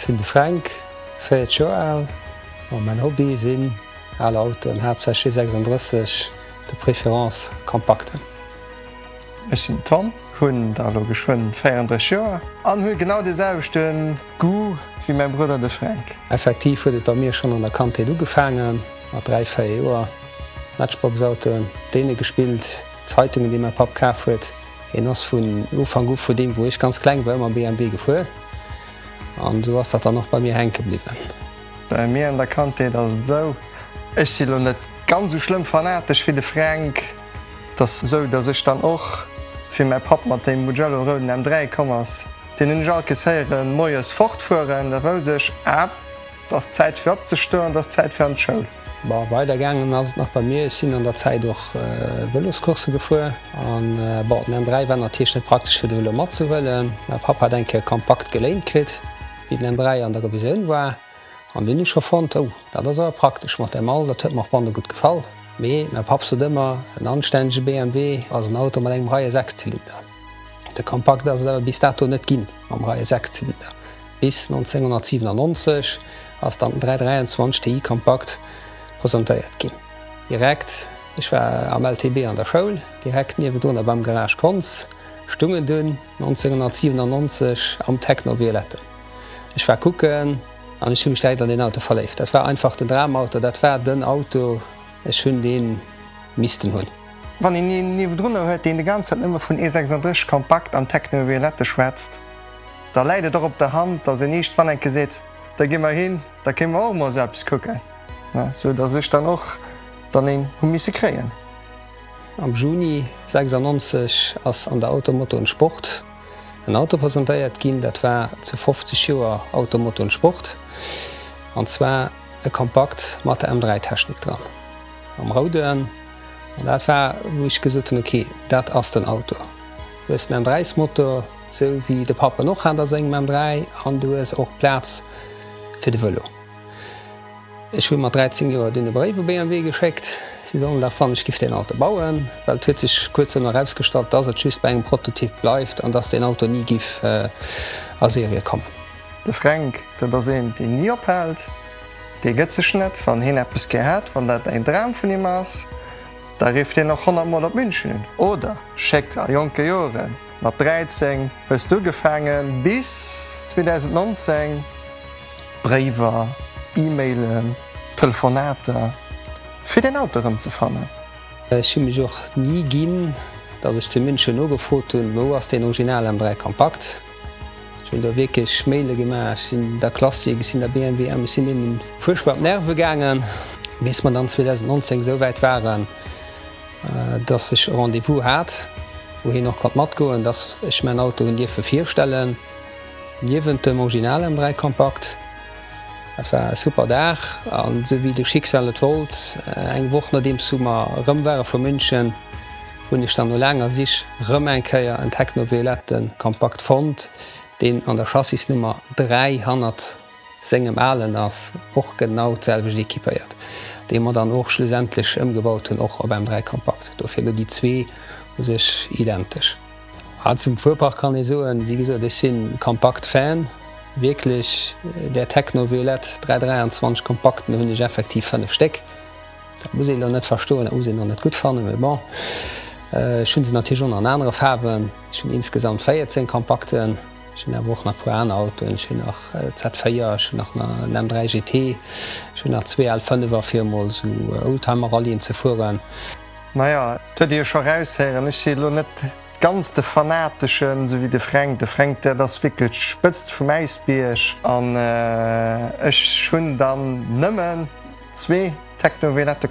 sinn de Frank, 4 Joer alt. Mein Hobby sinn alle Autoen hauptsächlich 36 de Präferenz kompakten. Ech sinn Tom, hunn da lo geschwun 34 Joer. An hunn genau deselwechten Gu wie mein Bruder de Frank. Effektiv huet bei mir schon an der Kante du gefangen, mat 3-4 Joer Matchboxautoen, dee gespielt, Zeitungen, die mein Pap kaf huet, en ass vun Ufang go vu dem, wo ich ganz klein war immer BMW gefuer. An so ass dat er noch bei mir henke bliwen. Bei mir an der Kante dat so. Ech si net ganz so schlimm fanatisch wie de Frank, dat so dat sech dann och fir mein Pap mat dem Mugello Roden M3 kommmers. Den in Jalkeshéieren moies fortfuhren, der wou sech das Zeit fir abzestören, das Zeit fir an Schul. War weitergegangen ass noch bei mir sinn an der Zeit doch Wëlloskurse gefuer. An den M3 wenn der Tisch net praktisch fir de Wëlle mat ze wëllen. Mein Papa denke kompakt geléint krit, wie den M3 an der Revision war. An bin ich fand, oh, dat ass praktisch mat dem Mal, dat huet mar bande gut gefallen. Mei mein Pap so dëmmer en anstäge BMW ass een Auto mat engem Reihe 6-Zylinder. De Kompakt ass bis dato net ginn am Reihe 6-Zylinder. Bis 1997 ass dann 323 Ti kompakt präsentéiert ginn. Direkt ich war am LTB an der Schoul, direkt niewe dunner beim Garage Konz, Stungen dünn 1997 am Techno-Violette. Ich war kucken, an ich Leiit an den Auto verleft. Dat war einfach den Dramauto, dat war den Auto ech hunn den misisten hunn. Wann i niewe drnner huet, de de ganze immer vun E36 kompakt an Techno-Violette schwätzt, da leidet er op der Hand, dat se nicht wann enke seet, da gimmer hin, da kimmer auch mal selbst kucken. Ja, so dat sech dann och dann en hun misse kreien. Am Juni 96 ass an der Automoto und Sport ein Auto präsentéiert ginn, dat war zu 50 Joer Automoto und Sport. Anzwer e Kompakt mat der M3-Technik dran. Am Raudeuren, dat war wo ich gesot okay, dat ass den Auto. Du hast den M3-Motor, so wie de Papa noch an der segem M3 an du es och Platz fir de Wëllo. Ich hun mat 13 Joer dunne Brief vu BMW gescheckt. Sie sollen davon ich gift den Auto bauen, weil huet sich kurz herausgestalt, dats er just bei engem Prototyp bleift an dats den Auto nie gif a Serie kommen. De Frank, dat er se de nie ophelt, de gëtt sech net van hin appppes gehät, wann dat eng Dram vun ihm ass, da rift den noch 100 Mal op München. Oder scheckt a Joke Joren mat 13 huest du gefangen bis 2019 Brewer, E-Mailen, Telefonate fir den Autorum ze fannen. Ich mich joch nie ginn, dat ich ze München no gefot hun, wo ass den Original M3 kompakt. Ich will der wirklich Schmele gemacht, sinn der Klassik, sinn der BMW, sinn in den furchtbar Nerve gegangen, bis man dann 2019 so weit waren, dass ich Rendevous hat, wohin noch kann mat goen, dass ich mein Auto in dir für 4 stellen, niwen dem Original M3 kompakt. Dat war super Dach an so wie du Schicksalet wollt, eng woch nachdem Summer Rëmware vu München, hun ich dann no langer sich Rëmmenkeier en Techno-Violetten kompakt fand, den an der Chassisnummer 300 segem Allen ass och genau selwech ekipéiert. De man dann och schlussendlich ëmgebaut hun och op M3 kompakt. Do fir die zwee sech identisch. Zum Fuhrpark kann ich soen, wie gesagt, ich sinn kompakt Fan. Wirklich der Techno-Violett 323 kompakten hunn ich effektiv 5 Steck. Da muss ich net verstoen, muss ich noch net gut fannen. Bon. Schon sie natürlich schon an andere Farben. Schon insgesamt 14 kompakten. Schon der Woche nach Puan-Auto, schon nach Z4, schon nach einem M3 GT, schon nach 2 L5er viermal so Oldtimer-Rallyen zu fahren. Naja, das ihr schon raushören, ich sehe net ganz de fanatischen, so wie de Frank. De Frank, der das wirklich spitzt für Maisbiersch. Und ich schon dann nimmen 2 Techno-Violette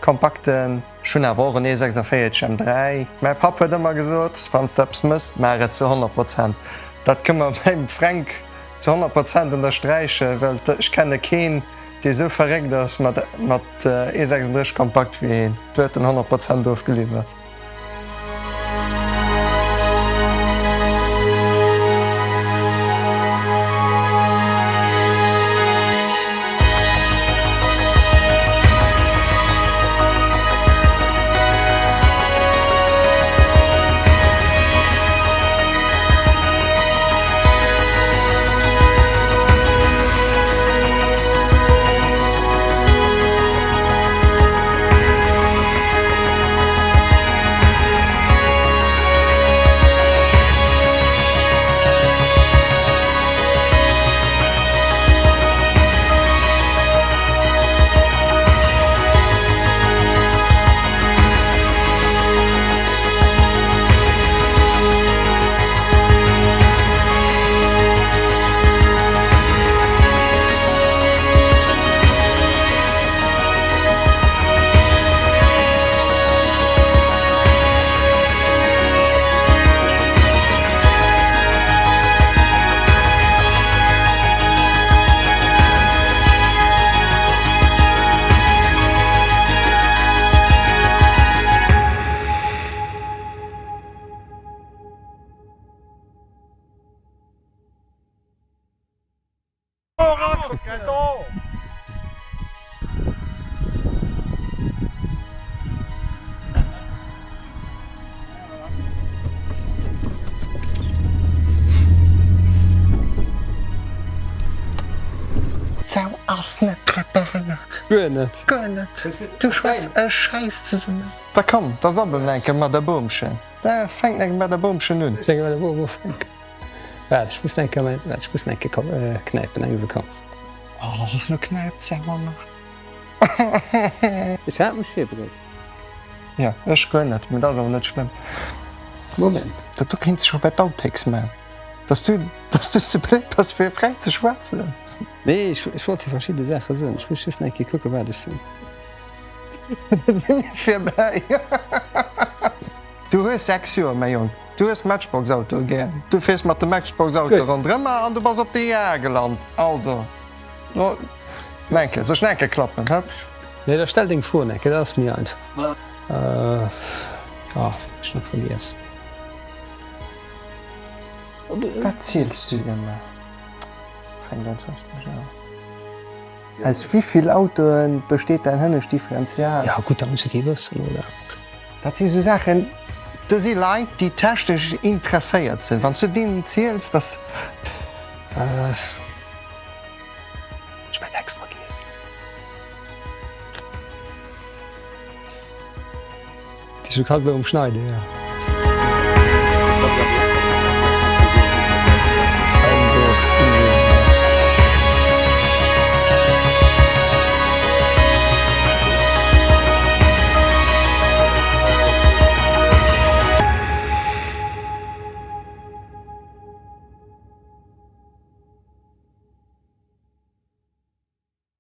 kompakten, schon erworen E46 M3. Mein Papa hat immer gesagt, wenn es das müsst, mache zu 100%. Das können wir beim Frank zu 100% unterstreichen, weil ich kenne keinen, der so verreckt ist mit E36 kompakt wie ihn. Du hast 100% aufgeliefert. Zau ass net prepariert. Gönnet. Gönnet. Du schwz scheiß ze summen. Da kom, da sabbel enke mat der Boomchen. Da fängt eng mat der Boomchen hun. Ich muss enke kneipen eng se kom. Oh, kneipt ze nach. Ich hab mich hier bedreht. Ja, ech gënnet, mit das net schlimm. Moment. Dat du kindst schon bei Bautext me. Dass du ze blind pass fir frei ze schwaze. Nee, ich wollte verschiedene Sachen sinn. Ich muss enke gucke wat ich sinn. fir bei. Du huest 6 Joer méi Jong. Du hast Matchboxauto gern. Du fährst mat dem Matchboxauto an Drmmer an du was op de Ja geland. Also Menke, so schnecke klappen hab. Nee, der stell ding vor necke, das mir ein. Ja, ich noch verliers. Was zielst du immer? Als wieviel Autoen besteht dein Hënnech Differential? Ja gut, da muss ich wissen oder. Dat sie so Sachen, da sie Leiit, die technisch interesseiert sind. Wann du denen zielst, dass Ich mein Ex mal gelesen. Die kannst du umschneiden, ja.